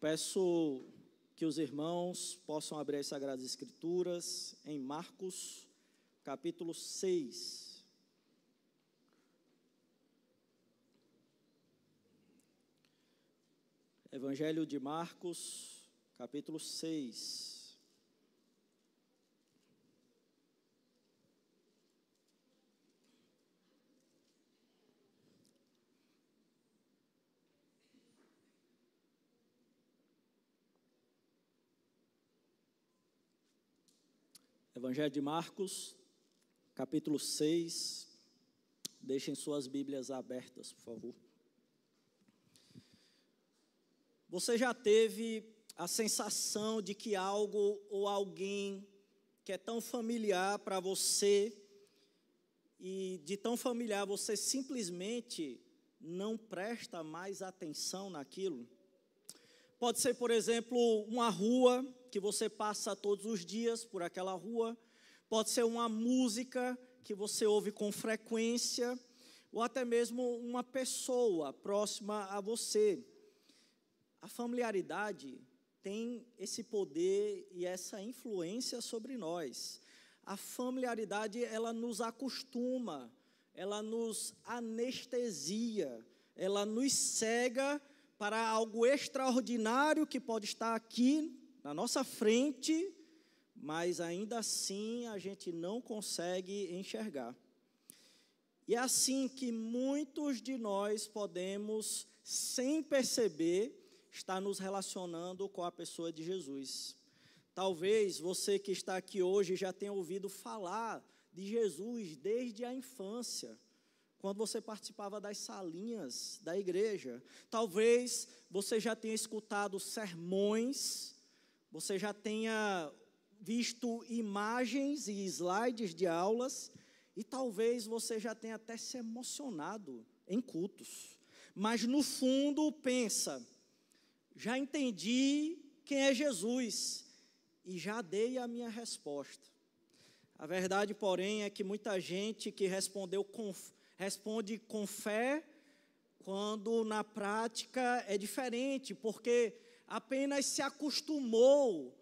peço que os irmãos possam abrir as Sagradas Escrituras em Marcos, capítulo 6. Evangelho de Marcos, capítulo 6. Evangelho de Marcos, capítulo 6. Deixem suas Bíblias abertas, por favor. Você já teve a sensação de que algo ou alguém que é tão familiar para você e de tão familiar você simplesmente não presta mais atenção naquilo? Pode ser, por exemplo, uma rua que você passa todos os dias por aquela rua. Pode ser uma música que você ouve com frequência, ou até mesmo uma pessoa próxima a você. A familiaridade tem esse poder e essa influência sobre nós. A familiaridade, ela nos acostuma, ela nos anestesia, ela nos cega para algo extraordinário que pode estar aqui na nossa frente, mas ainda assim a gente não consegue enxergar. E é assim que muitos de nós podemos, sem perceber, estar nos relacionando com a pessoa de Jesus. Talvez você que está aqui hoje já tenha ouvido falar de Jesus desde a infância, quando você participava das salinhas da igreja. Talvez você já tenha escutado sermões, você já tenha visto imagens e slides de aulas, e talvez você já tenha até se emocionado em cultos. Mas no fundo pensa, já entendi quem é Jesus e já dei a minha resposta. A verdade, porém, é que muita gente que responde com fé, quando na prática é diferente, porque apenas se acostumou,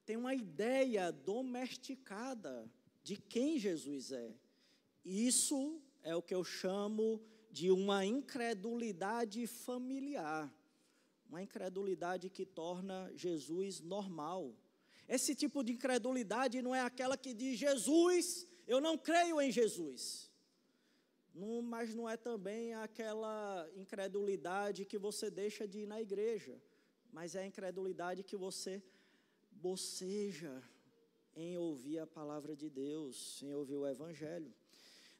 tem uma ideia domesticada de quem Jesus é. Isso é o que eu chamo de uma incredulidade familiar, uma incredulidade que torna Jesus normal. Esse tipo de incredulidade não é aquela que diz, Jesus, eu não creio em Jesus. Mas não é também aquela incredulidade que você deixa de ir na igreja, mas é a incredulidade que você boceja em ouvir a palavra de Deus, em ouvir o Evangelho.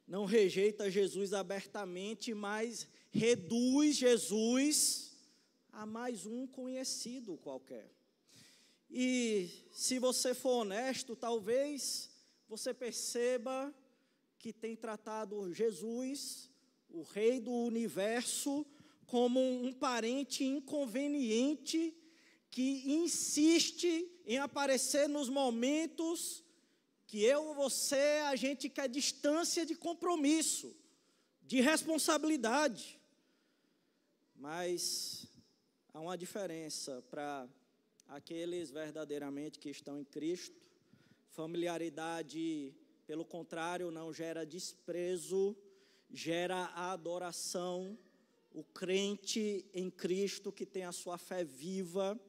Não rejeita Jesus abertamente, mas reduz Jesus a mais um conhecido qualquer. E se você for honesto, talvez você perceba que tem tratado Jesus, o Rei do Universo, como um parente inconveniente que insiste em aparecer nos momentos que eu ou você, a gente quer distância de compromisso, de responsabilidade. Mas há uma diferença para aqueles verdadeiramente que estão em Cristo. Familiaridade, pelo contrário, não gera desprezo, gera adoração. O crente em Cristo que tem a sua fé viva,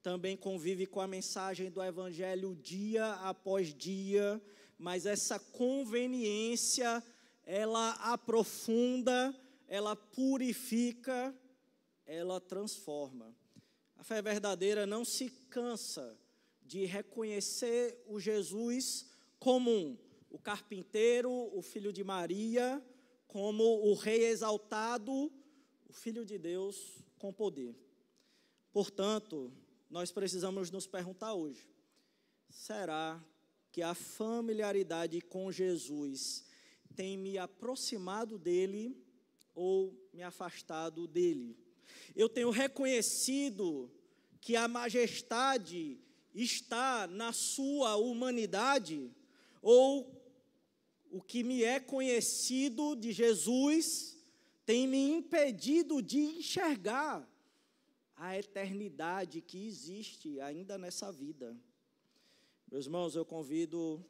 também convive com a mensagem do Evangelho dia após dia, mas essa conveniência, ela aprofunda, ela purifica, ela transforma. A fé verdadeira não se cansa de reconhecer o Jesus comum, o carpinteiro, o filho de Maria, como o rei exaltado, o Filho de Deus com poder. Portanto, nós precisamos nos perguntar hoje, será que a familiaridade com Jesus tem me aproximado dele ou me afastado dele? Eu tenho reconhecido que a majestade está na sua humanidade, ou o que me é conhecido de Jesus tem me impedido de enxergar a eternidade que existe ainda nessa vida. Meus irmãos, eu convido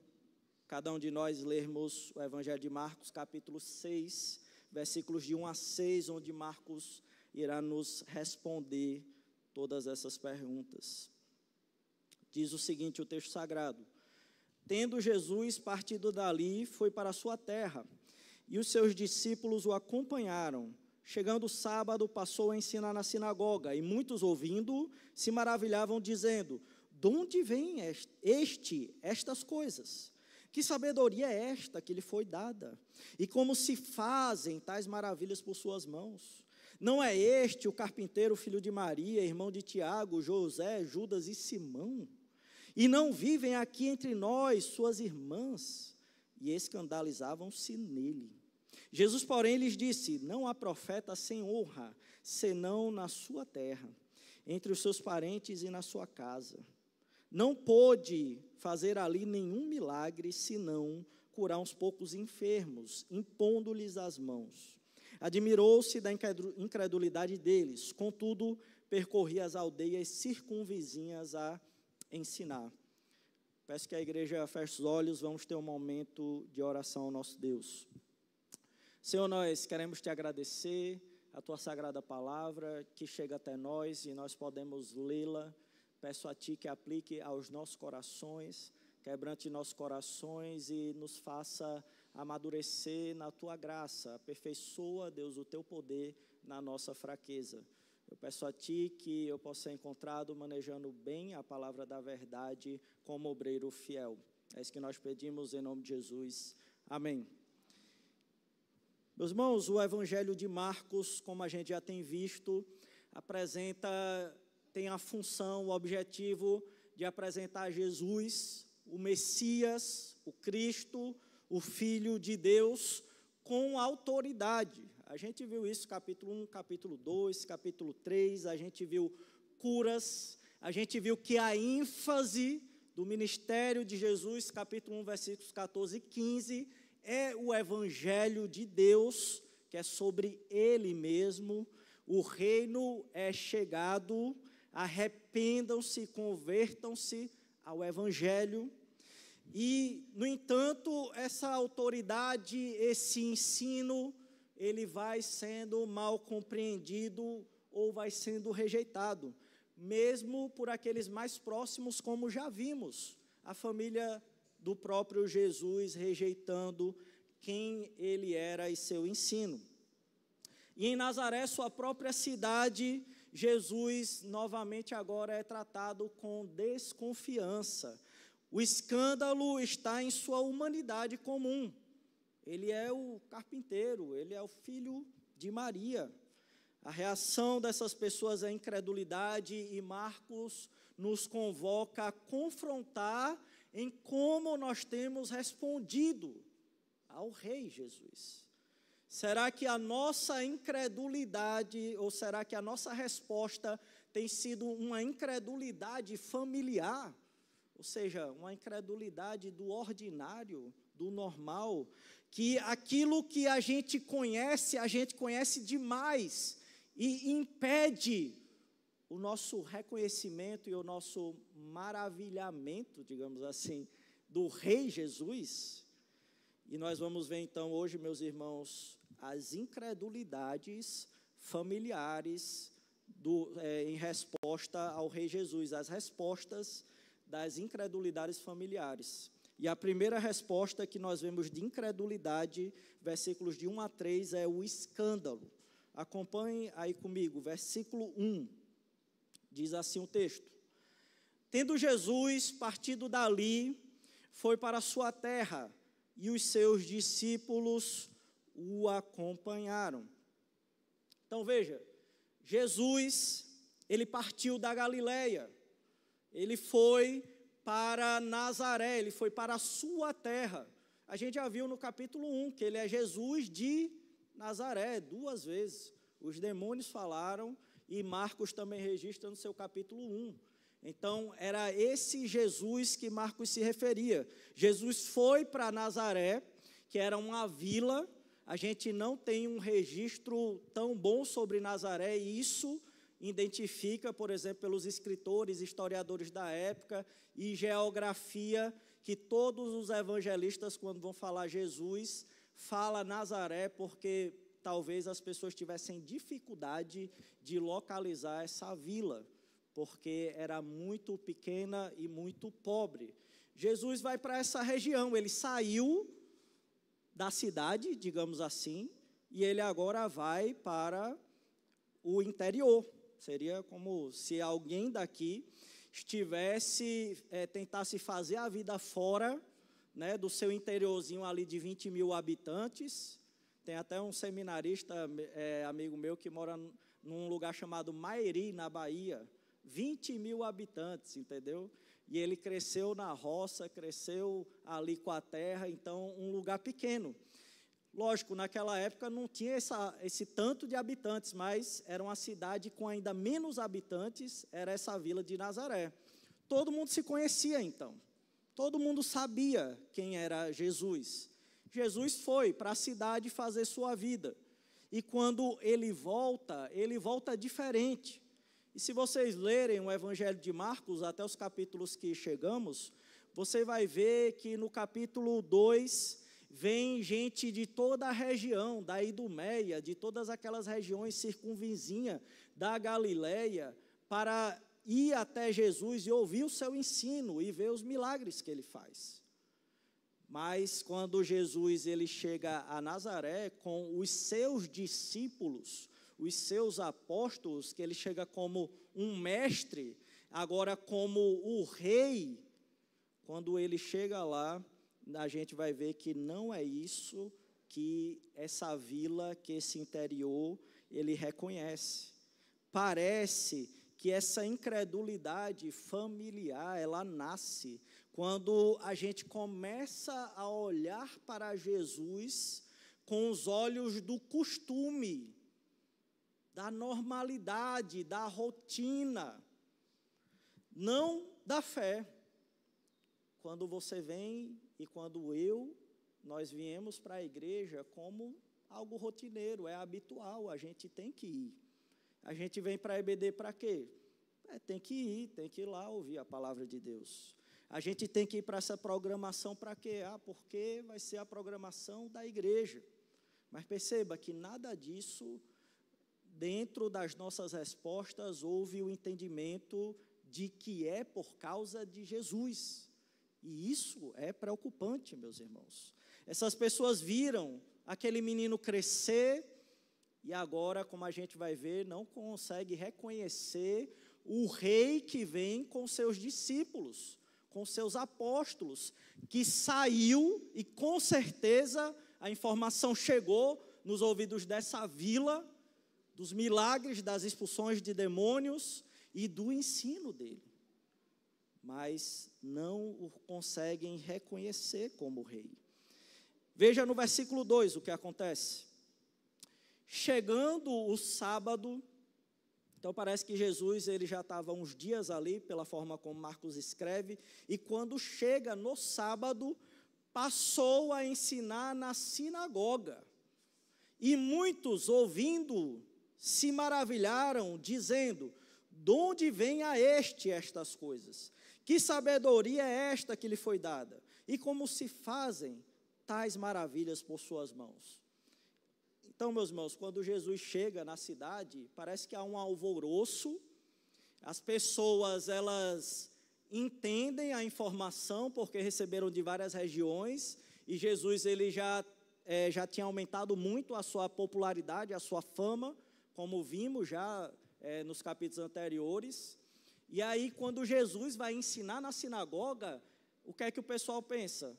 cada um de nós lermos o Evangelho de Marcos, capítulo 6, versículos de 1 a 6, onde Marcos irá nos responder todas essas perguntas. Diz o seguinte, o texto sagrado: Tendo Jesus partido dali, foi para a sua terra, e os seus discípulos o acompanharam. Chegando o sábado, passou a ensinar na sinagoga, e muitos ouvindo se maravilhavam, dizendo: de onde vem estas coisas? Que sabedoria é esta que lhe foi dada? E como se fazem tais maravilhas por suas mãos? Não é este o carpinteiro, filho de Maria, irmão de Tiago, José, Judas e Simão? E não vivem aqui entre nós suas irmãs? E escandalizavam-se nele. Jesus, porém, lhes disse: não há profeta sem honra, senão na sua terra, entre os seus parentes e na sua casa. Não pôde fazer ali nenhum milagre, senão curar uns poucos enfermos, impondo-lhes as mãos. Admirou-se da incredulidade deles, contudo, percorria as aldeias circunvizinhas a ensinar. Peço que a igreja feche os olhos, vamos ter um momento de oração ao nosso Deus. Senhor, nós queremos te agradecer a tua sagrada palavra que chega até nós e nós podemos lê-la. Peço a ti que aplique aos nossos corações, quebrante nossos corações e nos faça amadurecer na tua graça. Aperfeiçoa, Deus, o teu poder na nossa fraqueza. Eu peço a ti que eu possa ser encontrado manejando bem a palavra da verdade como obreiro fiel. É isso que nós pedimos em nome de Jesus. Amém. Meus irmãos, o Evangelho de Marcos, como a gente já tem visto, tem a função, o objetivo de apresentar Jesus, o Messias, o Cristo, o Filho de Deus, com autoridade. A gente viu isso capítulo 1, capítulo 2, capítulo 3, a gente viu curas, a gente viu que a ênfase do ministério de Jesus, capítulo 1, versículos 14 e 15, é o Evangelho de Deus, que é sobre Ele mesmo. O reino é chegado, arrependam-se, convertam-se ao Evangelho. E, no entanto, essa autoridade, esse ensino, ele vai sendo mal compreendido ou vai sendo rejeitado, mesmo por aqueles mais próximos, como já vimos, a família do próprio Jesus rejeitando quem ele era e seu ensino. E em Nazaré, sua própria cidade, Jesus novamente agora é tratado com desconfiança. O escândalo está em sua humanidade comum. Ele é o carpinteiro, ele é o filho de Maria. A reação dessas pessoas é incredulidade e Marcos nos convoca a confrontar em como nós temos respondido ao Rei Jesus. Será que a nossa incredulidade, ou será que a nossa resposta tem sido uma incredulidade familiar? Ou seja, uma incredulidade do ordinário, do normal, que aquilo que a gente conhece demais e impede o nosso reconhecimento e o nosso maravilhamento, digamos assim, do Rei Jesus. E nós vamos ver então hoje, meus irmãos, as incredulidades familiares em resposta ao Rei Jesus, as respostas das incredulidades familiares. E a primeira resposta que nós vemos de incredulidade, versículos de 1 a 3, é o escândalo. Acompanhe aí comigo, versículo 1, diz assim o texto: Tendo Jesus partido dali, foi para a sua terra, e os seus discípulos o acompanharam. Então veja, Jesus, ele partiu da Galileia, ele foi para Nazaré, ele foi para a sua terra. A gente já viu no capítulo 1 que ele é Jesus de Nazaré, 2 vezes. Os demônios falaram e Marcos também registra no seu capítulo 1. Então, era esse Jesus que Marcos se referia. Jesus foi para Nazaré, que era uma vila. A gente não tem um registro tão bom sobre Nazaré, e isso identifica, por exemplo, pelos escritores, historiadores da época e geografia, que todos os evangelistas, quando vão falar Jesus, fala Nazaré, porque talvez as pessoas tivessem dificuldade de localizar essa vila, porque era muito pequena e muito pobre. Jesus vai para essa região, ele saiu da cidade, digamos assim, e ele agora vai para o interior. Seria como se alguém daqui tentasse fazer a vida fora, né, do seu interiorzinho ali de 20 mil habitantes. Tem até um seminarista, amigo meu, que mora num lugar chamado Mairi, na Bahia, 20 mil habitantes, entendeu? E ele cresceu na roça, cresceu ali com a terra, então um lugar pequeno. Lógico, naquela época não tinha esse tanto de habitantes, mas era uma cidade com ainda menos habitantes, era essa vila de Nazaré. Todo mundo se conhecia então, todo mundo sabia quem era Jesus. Jesus foi para a cidade fazer sua vida, e quando ele volta diferente. E se vocês lerem o Evangelho de Marcos, até os capítulos que chegamos, você vai ver que no capítulo 2, vem gente de toda a região, da Idumeia, de todas aquelas regiões circunvizinhas da Galileia, para ir até Jesus e ouvir o seu ensino e ver os milagres que ele faz. Mas quando Jesus ele chega a Nazaré com os seus discípulos, os seus apóstolos, que ele chega como um mestre, agora como o rei, quando ele chega lá, a gente vai ver que não é isso que essa vila, que esse interior, ele reconhece. Parece que essa incredulidade familiar, ela nasce quando a gente começa a olhar para Jesus com os olhos do costume, da normalidade, da rotina, não da fé. Quando você vem e quando nós viemos para a igreja como algo rotineiro, é habitual, a gente tem que ir. A gente vem para a EBD para quê? Tem que ir lá ouvir a palavra de Deus. A gente tem que ir para essa programação para quê? Porque vai ser a programação da igreja. Mas perceba que nada disso, dentro das nossas respostas, houve o entendimento de que é por causa de Jesus. E isso é preocupante, meus irmãos. Essas pessoas viram aquele menino crescer e agora, como a gente vai ver, não consegue reconhecer o rei que vem com seus discípulos, com seus apóstolos, que saiu e com certeza a informação chegou nos ouvidos dessa vila, dos milagres, das expulsões de demônios e do ensino dele. Mas não o conseguem reconhecer como rei. Veja no versículo 2 o que acontece. Chegando o sábado, então parece que Jesus ele já estava uns dias ali, pela forma como Marcos escreve, e quando chega no sábado, passou a ensinar na sinagoga. E muitos, ouvindo, se maravilharam, dizendo: de onde vem a estas coisas? Que sabedoria é esta que lhe foi dada? E como se fazem tais maravilhas por suas mãos? Então, meus irmãos, quando Jesus chega na cidade, parece que há um alvoroço, as pessoas, elas entendem a informação, porque receberam de várias regiões, e Jesus, ele já tinha aumentado muito a sua popularidade, a sua fama, como vimos já nos capítulos anteriores. E aí, quando Jesus vai ensinar na sinagoga, o que é que o pessoal pensa?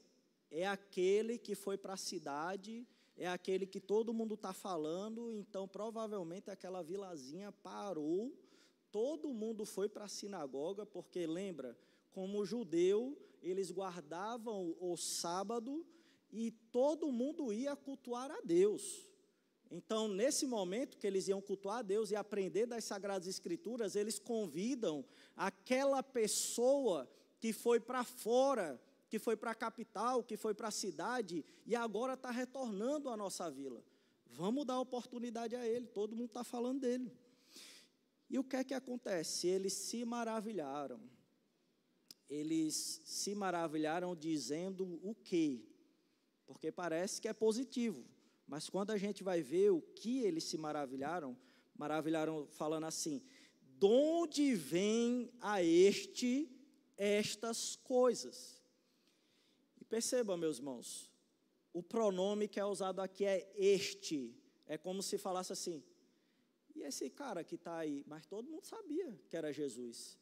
É aquele que foi para a cidade, é aquele que todo mundo está falando, então provavelmente aquela vilazinha parou, todo mundo foi para a sinagoga, porque lembra, como judeu, eles guardavam o sábado e todo mundo ia cultuar a Deus. Então, nesse momento que eles iam cultuar a Deus e aprender das Sagradas Escrituras, eles convidam aquela pessoa que foi para fora, que foi para a capital, que foi para a cidade, e agora está retornando à nossa vila. Vamos dar oportunidade a ele, todo mundo está falando dele. E o que é que acontece? Eles se maravilharam. Eles se maravilharam dizendo o quê? Porque parece que é positivo. Mas quando a gente vai ver o que eles se maravilharam falando assim: de onde vem a estas coisas? E percebam, meus irmãos, o pronome que é usado aqui é este. É como se falasse assim: e esse cara que está aí? Mas todo mundo sabia que era Jesus.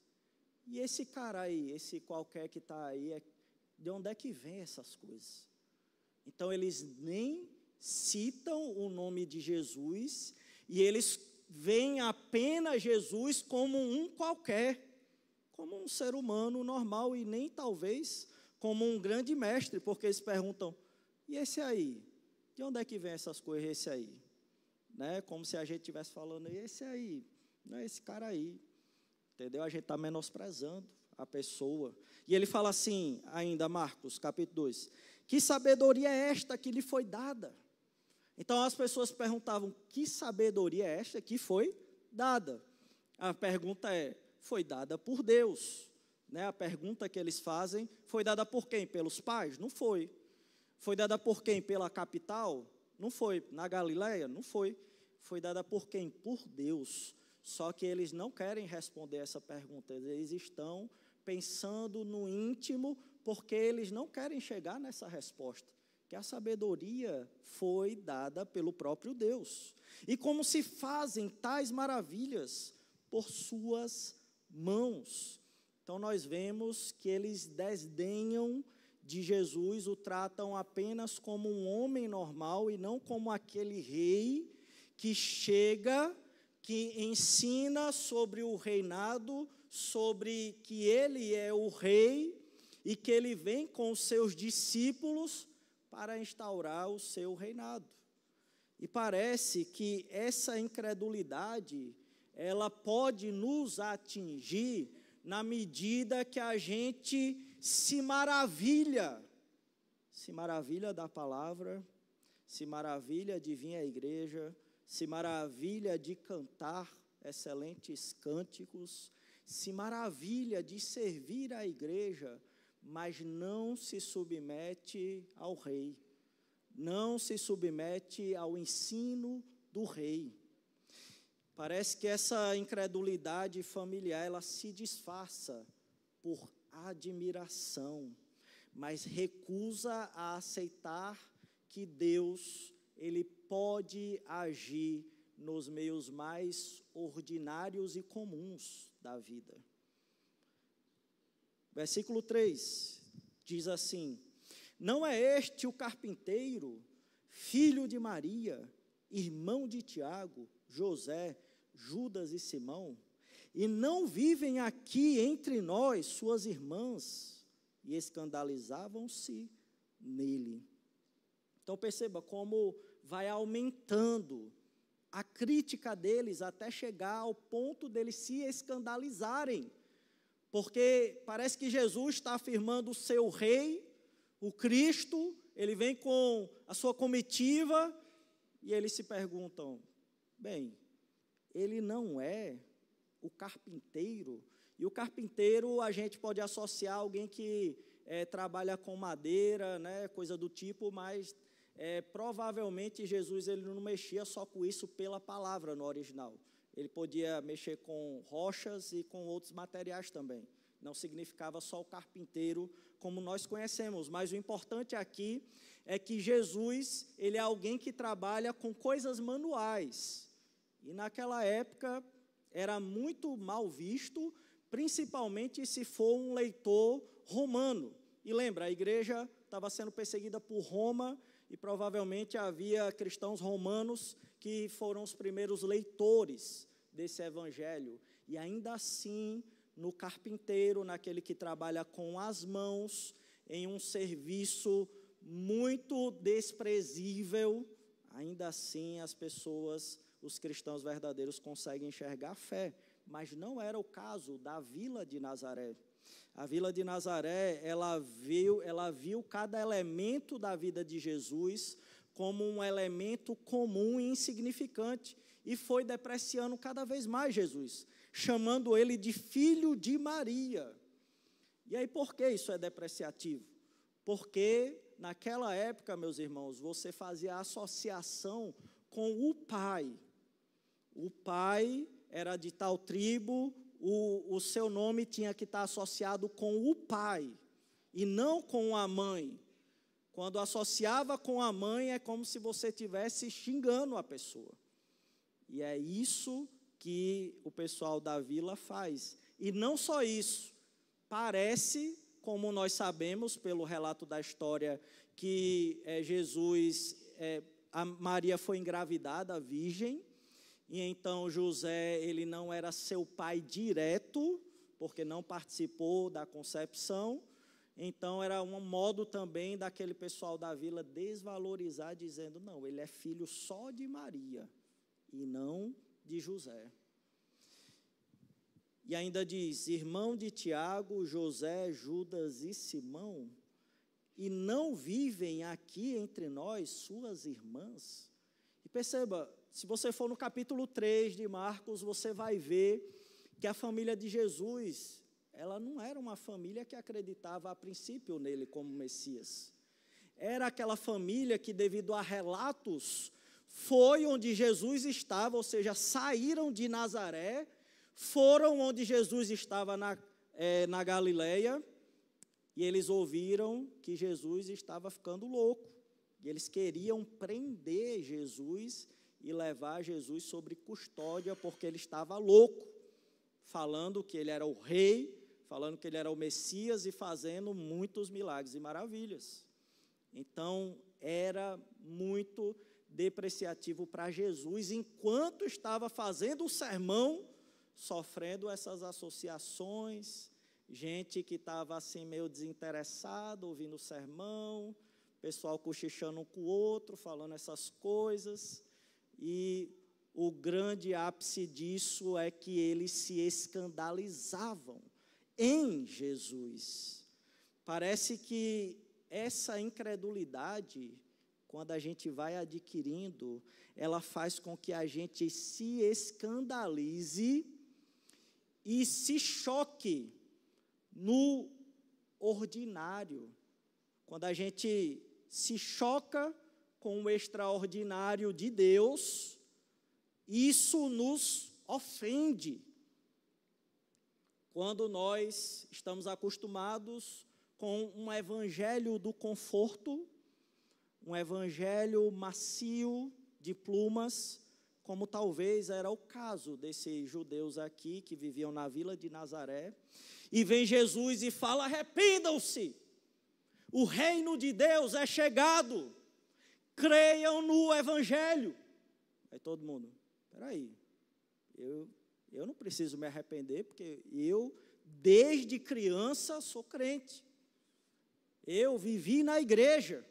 E esse cara aí, esse qualquer que está aí, de onde é que vem essas coisas? Então, eles nem citam o nome de Jesus, e eles veem apenas Jesus como um qualquer, como um ser humano normal, e nem talvez como um grande mestre, porque eles perguntam: e esse aí? De onde é que vem essas coisas, esse aí? Né? Como se a gente estivesse falando: e esse aí? Não é esse cara aí. Entendeu? A gente está menosprezando a pessoa. E ele fala assim, ainda, Marcos, capítulo 2, que sabedoria é esta que lhe foi dada? Então, as pessoas perguntavam: que sabedoria é esta que foi dada? A pergunta é: foi dada por Deus. Né? A pergunta que eles fazem: foi dada por quem? Pelos pais? Não foi. Foi dada por quem? Pela capital? Não foi. Na Galileia? Não foi. Foi dada por quem? Por Deus. Só que eles não querem responder essa pergunta, eles estão pensando no íntimo, porque eles não querem chegar nessa resposta, que a sabedoria foi dada pelo próprio Deus. E como se fazem tais maravilhas? Por suas mãos. Então nós vemos que eles desdenham de Jesus, o tratam apenas como um homem normal e não como aquele rei que chega, que ensina sobre o reinado, sobre que ele é o rei e que ele vem com os seus discípulos para instaurar o seu reinado. E parece que essa incredulidade, ela pode nos atingir na medida que a gente se maravilha da palavra, se maravilha de vir à igreja, se maravilha de cantar excelentes cânticos, se maravilha de servir a igreja, mas não se submete ao rei, não se submete ao ensino do rei. Parece que essa incredulidade familiar, ela se disfarça por admiração, mas recusa a aceitar que Deus, ele pode agir nos meios mais ordinários e comuns da vida. Versículo 3 diz assim: não é este o carpinteiro, filho de Maria, irmão de Tiago, José, Judas e Simão? E não vivem aqui entre nós suas irmãs? E escandalizavam-se nele. Então perceba como vai aumentando a crítica deles até chegar ao ponto deles se escandalizarem, porque parece que Jesus está afirmando o seu rei, o Cristo, ele vem com a sua comitiva, e eles se perguntam: bem, ele não é o carpinteiro? E o carpinteiro a gente pode associar a alguém que trabalha com madeira, né, coisa do tipo, mas provavelmente Jesus ele não mexia só com isso pela palavra no original. Ele podia mexer com rochas e com outros materiais também. Não significava só o carpinteiro como nós conhecemos, mas o importante aqui é que Jesus, ele é alguém que trabalha com coisas manuais. E naquela época era muito mal visto, principalmente se for um leitor romano. E lembra, a igreja estava sendo perseguida por Roma, e provavelmente havia cristãos romanos que foram os primeiros leitores desse evangelho. E ainda assim, no carpinteiro, naquele que trabalha com as mãos, em um serviço muito desprezível, ainda assim as pessoas, os cristãos verdadeiros, conseguem enxergar a fé. Mas não era o caso da vila de Nazaré. A vila de Nazaré, ela viu cada elemento da vida de Jesus como um elemento comum e insignificante, e foi depreciando cada vez mais Jesus. chamando ele de filho de Maria. E aí, por que isso é depreciativo? Porque naquela época, meus irmãos, você fazia associação com o pai. O pai era de tal tribo, o seu nome tinha que estar associado com o pai, e não com a mãe. Quando associava com a mãe, é como se você estivesse xingando a pessoa. E é isso que o pessoal da vila faz. E não só isso, parece, como nós sabemos pelo relato da história, que a Maria foi engravidada, virgem, e então José, ele não era seu pai direto, porque não participou da concepção. Então era um modo também daquele pessoal da vila desvalorizar, dizendo, não, ele é filho só de Maria, e não de José. E ainda diz, irmão de Tiago, José, Judas e Simão, e não vivem aqui entre nós suas irmãs? E perceba, se você for no capítulo 3 de Marcos, você vai ver que a família de Jesus, ela não era uma família que acreditava a princípio nele como Messias. Era aquela família que, devido a relatos, foi onde Jesus estava, ou seja, saíram de Nazaré, foram onde Jesus estava na Galileia, e eles ouviram que Jesus estava ficando louco. E eles queriam prender Jesus e levar Jesus sob custódia, porque ele estava louco, falando que ele era o rei, falando que ele era o Messias e fazendo muitos milagres e maravilhas. Então, era muito depreciativo para Jesus, enquanto estava fazendo o sermão, sofrendo essas associações, gente que estava assim meio desinteressado, ouvindo o sermão, pessoal cochichando um com o outro, falando essas coisas, e o grande ápice disso é que eles se escandalizavam em Jesus. Parece que essa incredulidade, quando a gente vai adquirindo, ela faz com que a gente se escandalize e se choque no ordinário. Quando a gente se choca com o extraordinário de Deus, isso nos ofende. Quando nós estamos acostumados com um evangelho do conforto, um evangelho macio de plumas, como talvez era o caso desses judeus aqui que viviam na vila de Nazaré, e vem Jesus e fala, arrependam-se, o reino de Deus é chegado, creiam no evangelho. Aí todo mundo, peraí, eu não preciso me arrepender, porque eu, desde criança, sou crente, eu vivi na igreja,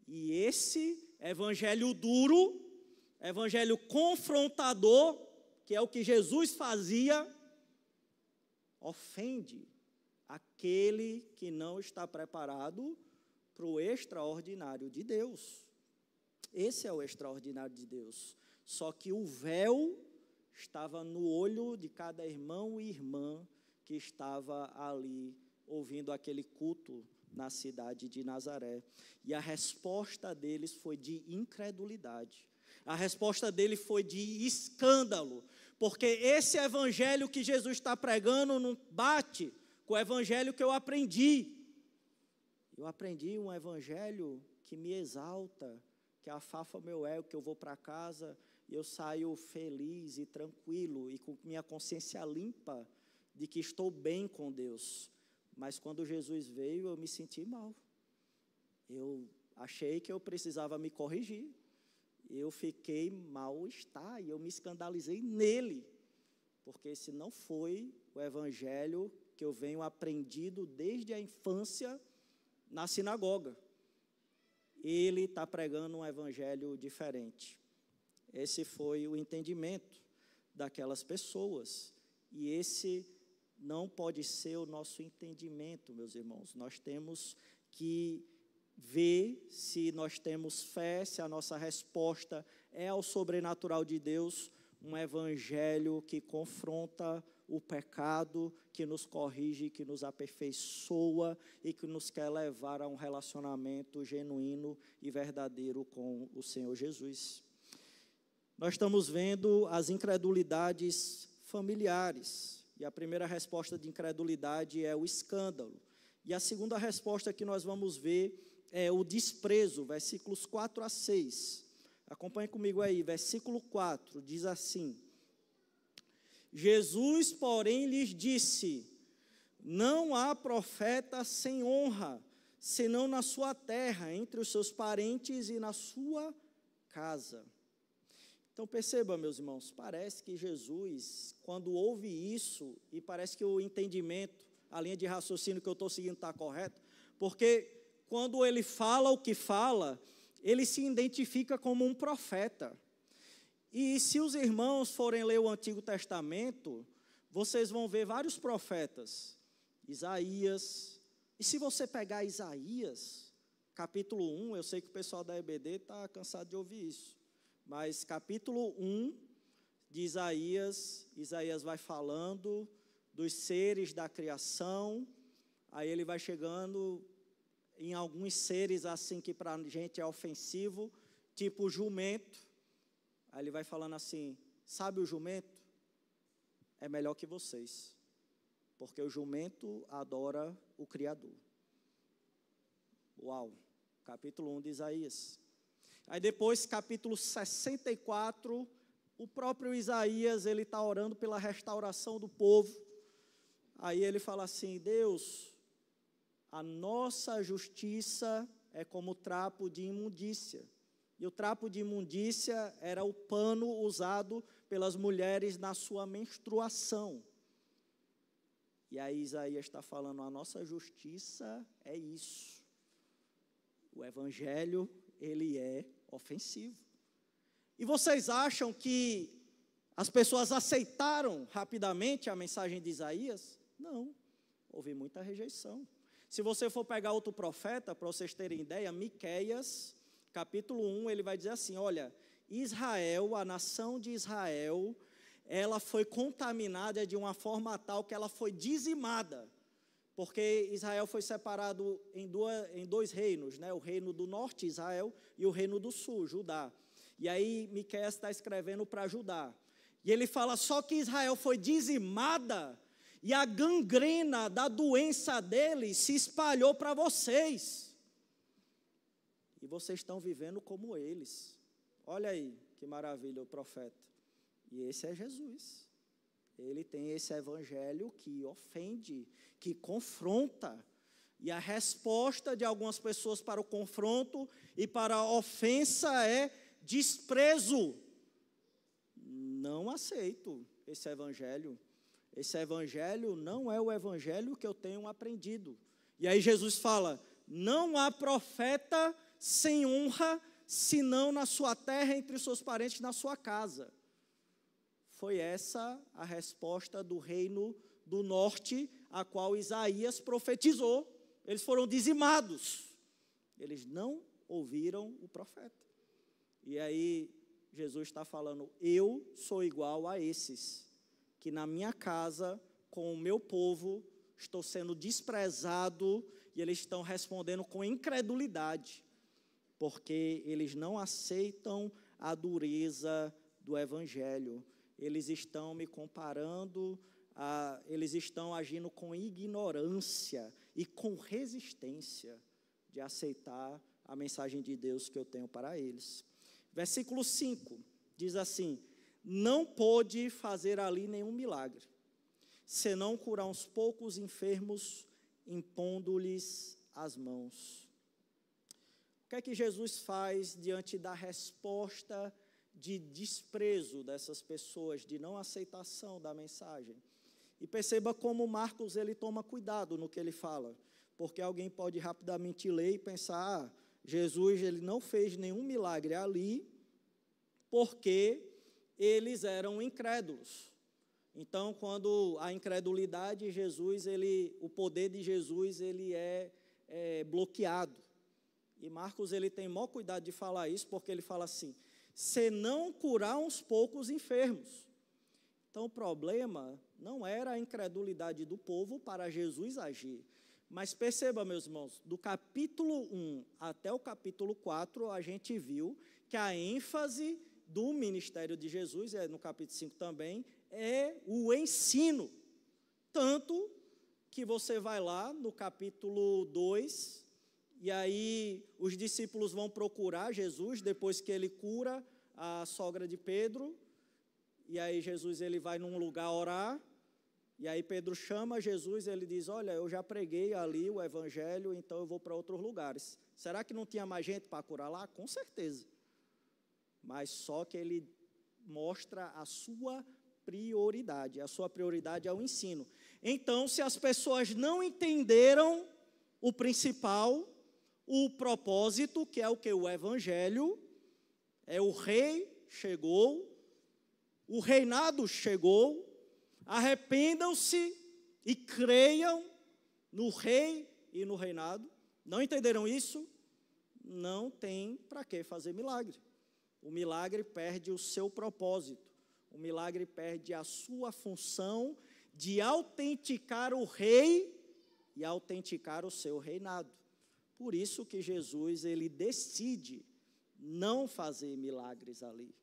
e esse evangelho duro, evangelho confrontador, que é o que Jesus fazia, ofende aquele que não está preparado para o extraordinário de Deus. Esse é o extraordinário de Deus. Só que o véu estava no olho de cada irmão e irmã que estava ali ouvindo aquele culto na cidade de Nazaré. E a resposta deles foi de incredulidade. A resposta dele foi de escândalo, porque esse evangelho que Jesus está pregando não bate com o evangelho que eu aprendi. Eu aprendi um evangelho que me exalta, que afafa o meu ego, que eu vou para casa e eu saio feliz e tranquilo e com minha consciência limpa de que estou bem com Deus. Mas quando Jesus veio, eu me senti mal. Eu achei que eu precisava me corrigir. Eu fiquei mal-estar e eu me escandalizei nele, porque esse não foi o evangelho que eu venho aprendido desde a infância na sinagoga. Ele está pregando um evangelho diferente. Esse foi o entendimento daquelas pessoas, e esse não pode ser o nosso entendimento, meus irmãos. Nós temos que ver se nós temos fé, se a nossa resposta é ao sobrenatural de Deus, um evangelho que confronta o pecado, que nos corrige, que nos aperfeiçoa e que nos quer levar a um relacionamento genuíno e verdadeiro com o Senhor Jesus. Nós estamos vendo as incredulidades familiares, e a primeira resposta de incredulidade é o escândalo. E a segunda resposta que nós vamos ver é o desprezo, versículos 4 a 6. Acompanhe comigo aí, versículo 4, diz assim: Jesus, porém, lhes disse: não há profeta sem honra, senão na sua terra, entre os seus parentes e na sua casa. Então perceba, meus irmãos, parece que Jesus, quando ouve isso, e parece que o entendimento, a linha de raciocínio que eu estou seguindo está correta, porque quando ele fala o que fala, ele se identifica como um profeta. E se os irmãos forem ler o Antigo Testamento, vocês vão ver vários profetas. Isaías, e se você pegar Isaías, capítulo 1, eu sei que o pessoal da EBD está cansado de ouvir isso, mas capítulo 1 de Isaías, Isaías vai falando dos seres da criação, aí ele vai chegando em alguns seres assim que para a gente é ofensivo, tipo o jumento. Aí ele vai falando assim: sabe o jumento? É melhor que vocês, porque o jumento adora o Criador. Uau, capítulo 1 de Isaías. Aí depois, capítulo 64, o próprio Isaías, ele está orando pela restauração do povo. Aí ele fala assim: Deus, a nossa justiça é como trapo de imundícia. E o trapo de imundícia era o pano usado pelas mulheres na sua menstruação. E aí Isaías está falando: a nossa justiça é isso. O evangelho, ele é ofensivo. E vocês acham que as pessoas aceitaram rapidamente a mensagem de Isaías? Não, houve muita rejeição. Se você for pegar outro profeta, para vocês terem ideia, Miqueias, capítulo 1, ele vai dizer assim: olha, Israel, a nação de Israel, ela foi contaminada de uma forma tal que ela foi dizimada, porque Israel foi separado em dois reinos, né? O reino do norte, Israel, e o reino do sul, Judá. E aí Miqueias está escrevendo para Judá, e ele fala: só que Israel foi dizimada, e a gangrena da doença deles se espalhou para vocês. E vocês estão vivendo como eles. Olha aí, que maravilha o profeta. E esse é Jesus. Ele tem esse evangelho que ofende, que confronta. E a resposta de algumas pessoas para o confronto e para a ofensa é desprezo. Não aceito esse evangelho. Esse evangelho não é o evangelho que eu tenho aprendido. E aí Jesus fala: não há profeta sem honra, senão na sua terra, entre os seus parentes, na sua casa. Foi essa a resposta do reino do norte, a qual Isaías profetizou. Eles foram dizimados. Eles não ouviram o profeta. E aí Jesus está falando: eu sou igual a esses, que na minha casa, com o meu povo, estou sendo desprezado, e eles estão respondendo com incredulidade, porque eles não aceitam a dureza do evangelho. Eles estão me comparando, eles estão agindo com ignorância e com resistência de aceitar a mensagem de Deus que eu tenho para eles. Versículo 5 diz assim: não pôde fazer ali nenhum milagre, senão curar uns poucos enfermos, impondo-lhes as mãos. O que é que Jesus faz diante da resposta de desprezo dessas pessoas, de não aceitação da mensagem? E perceba como Marcos ele toma cuidado no que ele fala, porque alguém pode rapidamente ler e pensar: Jesus ele não fez nenhum milagre ali, porque eles eram incrédulos. Então, quando a incredulidade, o poder de Jesus ele é bloqueado. E Marcos ele tem maior cuidado de falar isso, porque ele fala assim: senão curar uns poucos enfermos. Então, o problema não era a incredulidade do povo para Jesus agir. Mas perceba, meus irmãos, do capítulo 1 até o capítulo 4, a gente viu que a ênfase do ministério de Jesus, no capítulo 5 também, é o ensino. Tanto que você vai lá no capítulo 2, e aí os discípulos vão procurar Jesus, depois que ele cura a sogra de Pedro, e aí Jesus ele vai num lugar orar, e aí Pedro chama Jesus, ele diz, olha, eu já preguei ali o evangelho, então eu vou para outros lugares. Será que não tinha mais gente para curar lá? Com certeza. Mas só que ele mostra a sua prioridade é o ensino. Então, se as pessoas não entenderam o principal, o propósito, que é o que? O evangelho, é o rei chegou, o reinado chegou, arrependam-se e creiam no rei e no reinado. Não entenderam isso? Não tem para que fazer milagre. O milagre perde o seu propósito. O milagre perde a sua função de autenticar o rei e autenticar o seu reinado. Por isso que Jesus, ele decide não fazer milagres ali.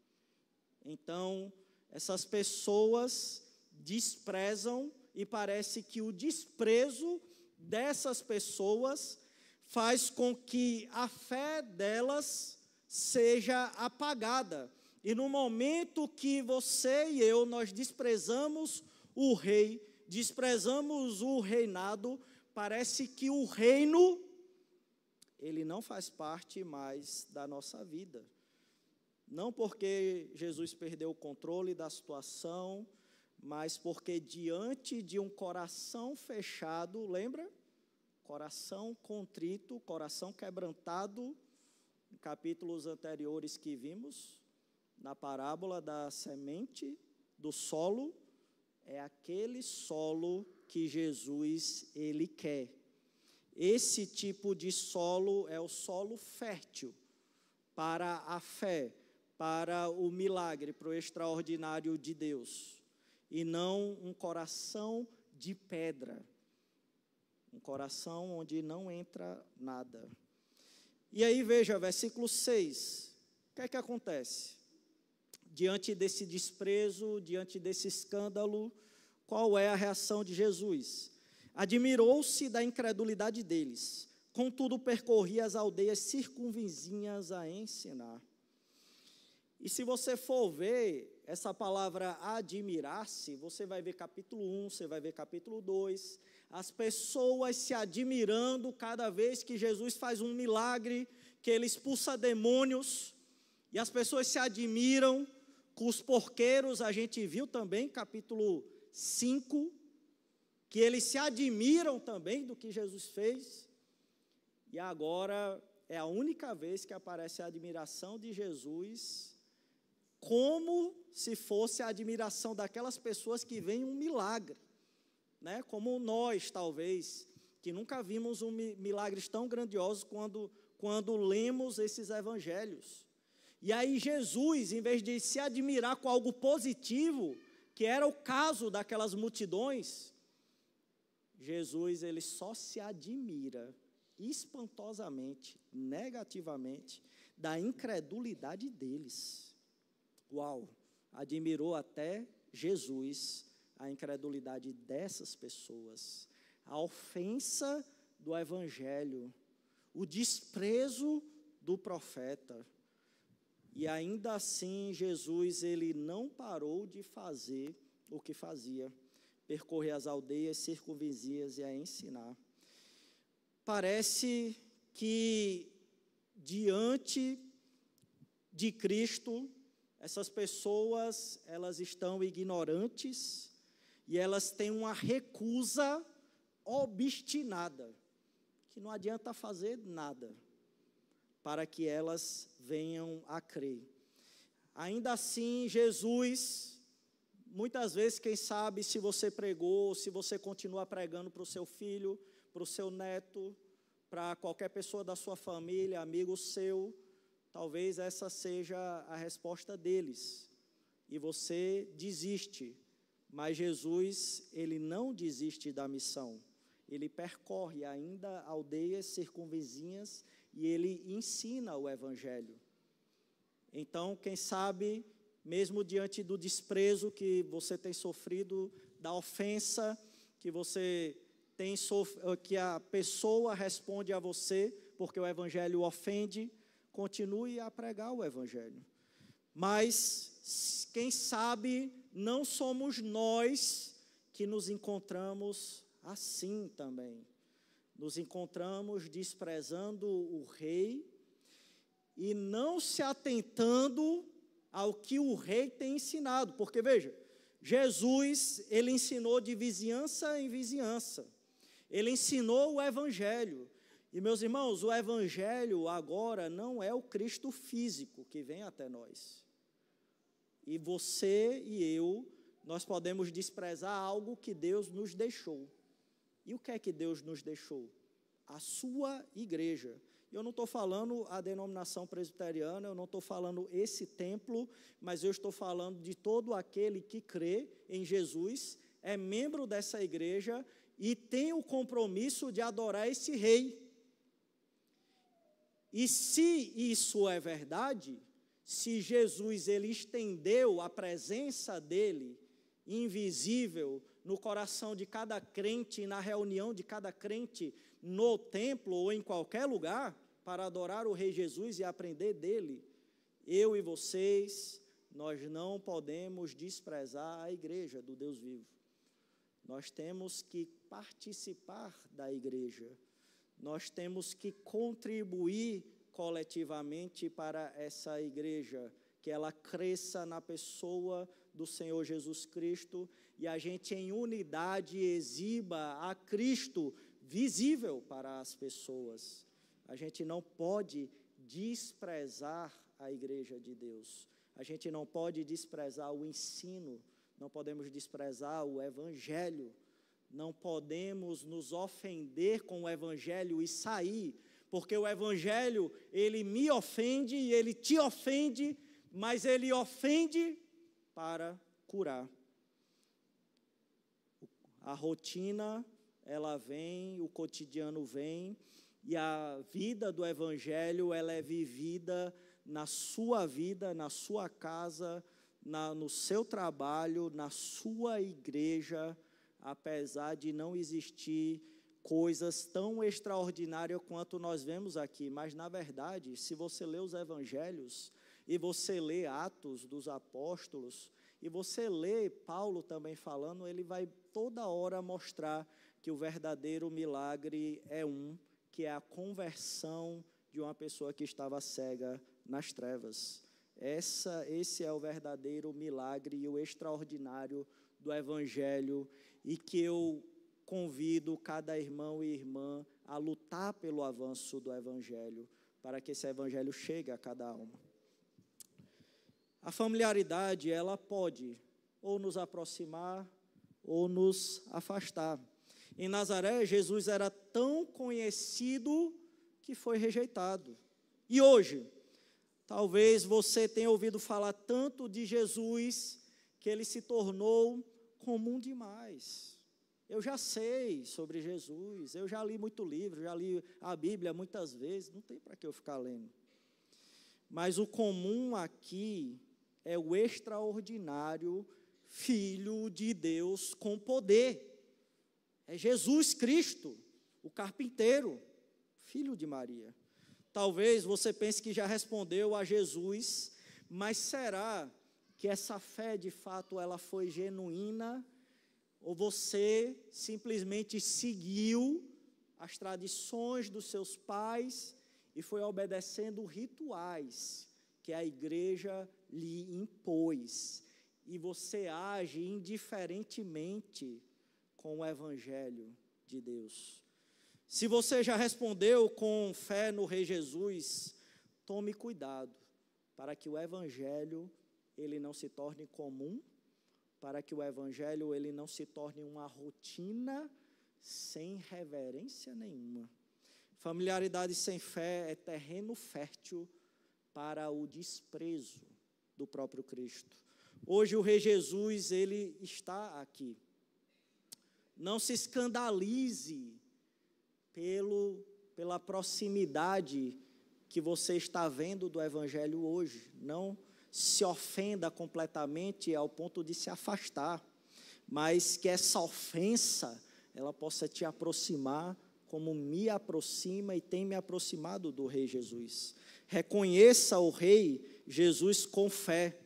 Então, essas pessoas desprezam, e parece que o desprezo dessas pessoas faz com que a fé delas seja apagada. E no momento que você e eu, nós desprezamos o rei, desprezamos o reinado, parece que o reino, ele não faz parte mais da nossa vida. Não porque Jesus perdeu o controle da situação, mas porque diante de um coração fechado, lembra? Coração contrito, coração quebrantado, em capítulos anteriores que vimos, na parábola da semente do solo, é aquele solo que Jesus, ele quer. Esse tipo de solo é o solo fértil para a fé, para o milagre, para o extraordinário de Deus. E não um coração de pedra, um coração onde não entra nada. E aí veja, versículo 6, o que é que acontece? Diante desse desprezo, diante desse escândalo, qual é a reação de Jesus? Admirou-se da incredulidade deles, contudo percorria as aldeias circunvizinhas a ensinar. E se você for ver essa palavra admirar-se, você vai ver capítulo 1, você vai ver capítulo 2, as pessoas se admirando cada vez que Jesus faz um milagre, que ele expulsa demônios, e as pessoas se admiram. Com os porqueiros, a gente viu também, capítulo 5, que eles se admiram também do que Jesus fez, e agora é a única vez que aparece a admiração de Jesus, como se fosse a admiração daquelas pessoas que veem um milagre, né? Como nós, talvez, que nunca vimos milagres tão grandiosos quando lemos esses evangelhos. E aí Jesus, em vez de se admirar com algo positivo, que era o caso daquelas multidões, Jesus, ele só se admira espantosamente, negativamente, da incredulidade deles. Uau! Admirou até Jesus a incredulidade dessas pessoas, a ofensa do evangelho, o desprezo do profeta. E ainda assim, Jesus, ele não parou de fazer o que fazia, percorrer as aldeias circunvizinhas e a ensinar. Parece que diante de Cristo, essas pessoas, elas estão ignorantes e elas têm uma recusa obstinada, que não adianta fazer nada para que elas venham a crer. Ainda assim, Jesus, muitas vezes, quem sabe, se você pregou, se você continua pregando para o seu filho, para o seu neto, para qualquer pessoa da sua família, amigo seu, talvez essa seja a resposta deles, e você desiste, mas Jesus, ele não desiste da missão, ele percorre ainda aldeias circunvizinhas e ele ensina o Evangelho. Então, quem sabe, mesmo diante do desprezo que você tem sofrido, da ofensa que você tem que a pessoa responde a você, porque o Evangelho ofende, continue a pregar o Evangelho. Mas, quem sabe, não somos nós que nos encontramos assim também. Nos encontramos desprezando o rei e não se atentando ao que o rei tem ensinado. Porque, veja, Jesus, ele ensinou de vizinhança em vizinhança. Ele ensinou o Evangelho. E, meus irmãos, o Evangelho agora não é o Cristo físico que vem até nós. E você e eu, nós podemos desprezar algo que Deus nos deixou. E o que é que Deus nos deixou? A sua igreja. Eu não estou falando a denominação presbiteriana, eu não estou falando esse templo, mas eu estou falando de todo aquele que crê em Jesus, é membro dessa igreja e tem o compromisso de adorar esse rei. E se isso é verdade, se Jesus ele estendeu a presença dele, invisível, no coração de cada crente, na reunião de cada crente, no templo ou em qualquer lugar, para adorar o Rei Jesus e aprender dele, eu e vocês, nós não podemos desprezar a igreja do Deus vivo. Nós temos que participar da igreja, nós temos que contribuir coletivamente para essa igreja, que ela cresça na pessoa do Senhor Jesus Cristo e a gente em unidade exiba a Cristo visível para as pessoas. A gente não pode desprezar a igreja de Deus, a gente não pode desprezar o ensino, não podemos desprezar o Evangelho, não podemos nos ofender com o Evangelho e sair, porque o Evangelho, ele me ofende e ele te ofende, mas ele ofende para curar. A rotina, ela vem, o cotidiano vem, e a vida do Evangelho, ela é vivida na sua vida, na sua casa, no seu trabalho, na sua igreja, apesar de não existir coisas tão extraordinárias quanto nós vemos aqui. Mas, na verdade, se você lê os Evangelhos, e você lê Atos dos Apóstolos, e você lê Paulo também falando, ele vai toda hora mostrar que o verdadeiro milagre é que é a conversão de uma pessoa que estava cega nas trevas. Esse é o verdadeiro milagre e o extraordinário do Evangelho, e que eu convido cada irmão e irmã a lutar pelo avanço do Evangelho, para que esse Evangelho chegue a cada alma. A familiaridade, ela pode ou nos aproximar ou nos afastar. Em Nazaré, Jesus era tão conhecido que foi rejeitado. E hoje, talvez você tenha ouvido falar tanto de Jesus que ele se tornou comum demais. Eu já sei sobre Jesus, eu já li muito livro, já li a Bíblia muitas vezes, não tem para que eu ficar lendo. Mas o comum aqui é o extraordinário Filho de Deus com poder. É Jesus Cristo, o carpinteiro, filho de Maria. Talvez você pense que já respondeu a Jesus, mas será que essa fé de fato ela foi genuína? Ou você simplesmente seguiu as tradições dos seus pais e foi obedecendo rituais que a igreja lhe impôs, e você age indiferentemente com o Evangelho de Deus? Se você já respondeu com fé no Rei Jesus, tome cuidado, para que o Evangelho ele não se torne comum, para que o Evangelho ele não se torne uma rotina sem reverência nenhuma. Familiaridade sem fé é terreno fértil para o desprezo do próprio Cristo. Hoje o Rei Jesus, ele está aqui. Não se escandalize pela proximidade que você está vendo do Evangelho hoje. Não se ofenda completamente ao ponto de se afastar, mas que essa ofensa, ela possa te aproximar como me aproxima e tem me aproximado do Rei Jesus. Reconheça o Rei Jesus com fé,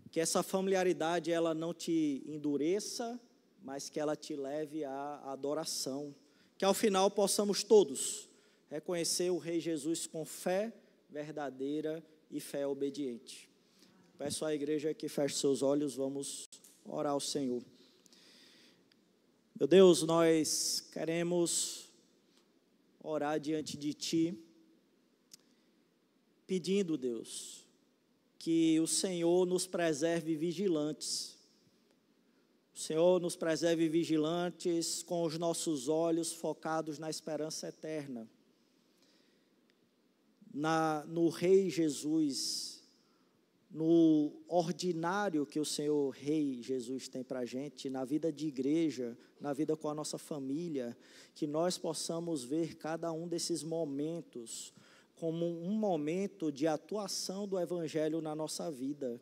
que essa familiaridade ela não te endureça, mas que ela te leve à adoração. Que ao final possamos todos reconhecer o Rei Jesus com fé verdadeira e fé obediente. Peço à igreja que feche seus olhos, vamos orar ao Senhor. Meu Deus, nós queremos orar diante de Ti, pedindo, Deus, que o Senhor nos preserve vigilantes. O Senhor nos preserve vigilantes com os nossos olhos focados na esperança eterna. No Rei Jesus, no ordinário que o Senhor Rei Jesus tem para a gente, na vida de igreja, na vida com a nossa família, que nós possamos ver cada um desses momentos como um momento de atuação do Evangelho na nossa vida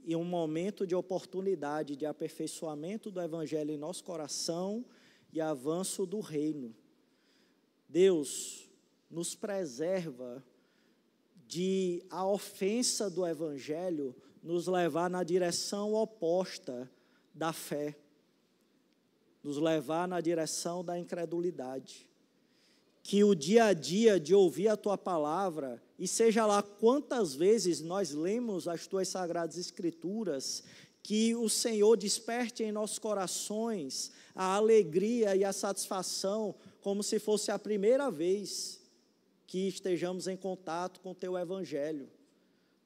e um momento de oportunidade de aperfeiçoamento do Evangelho em nosso coração e avanço do reino. Deus, nos preserva de a ofensa do Evangelho nos levar na direção oposta da fé, nos levar na direção da incredulidade. Que o dia a dia de ouvir a Tua palavra, e seja lá quantas vezes nós lemos as Tuas Sagradas Escrituras, que o Senhor desperte em nossos corações a alegria e a satisfação, como se fosse a primeira vez que estejamos em contato com o Teu Evangelho.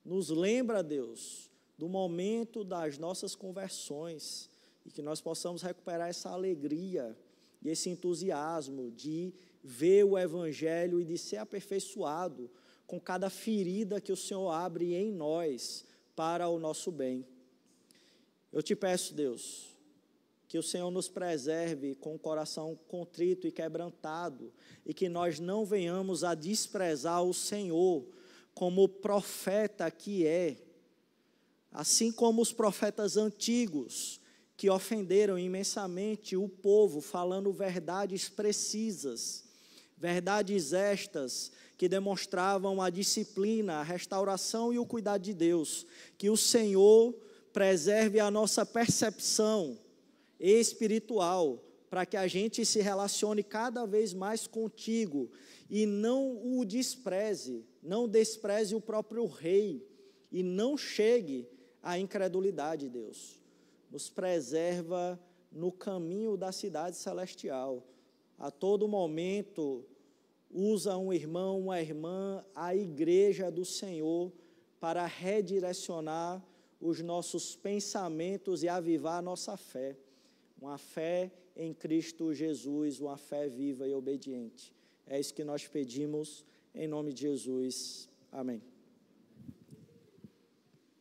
Nos lembra, Deus, do momento das nossas conversões, e que nós possamos recuperar essa alegria e esse entusiasmo de ver o Evangelho e de ser aperfeiçoado com cada ferida que o Senhor abre em nós para o nosso bem. Eu te peço, Deus, que o Senhor nos preserve com o coração contrito e quebrantado, e que nós não venhamos a desprezar o Senhor como profeta que é, assim como os profetas antigos, que ofenderam imensamente o povo, falando verdades precisas, verdades estas que demonstravam a disciplina, a restauração e o cuidado de Deus. Que o Senhor preserve a nossa percepção espiritual, para que a gente se relacione cada vez mais contigo e não o despreze, não despreze o próprio Rei e não chegue à incredulidade, Deus. Nos preserva no caminho da cidade celestial. A todo momento, usa um irmão, uma irmã, a igreja do Senhor para redirecionar os nossos pensamentos e avivar a nossa fé. Uma fé em Cristo Jesus, uma fé viva e obediente. É isso que nós pedimos em nome de Jesus. Amém.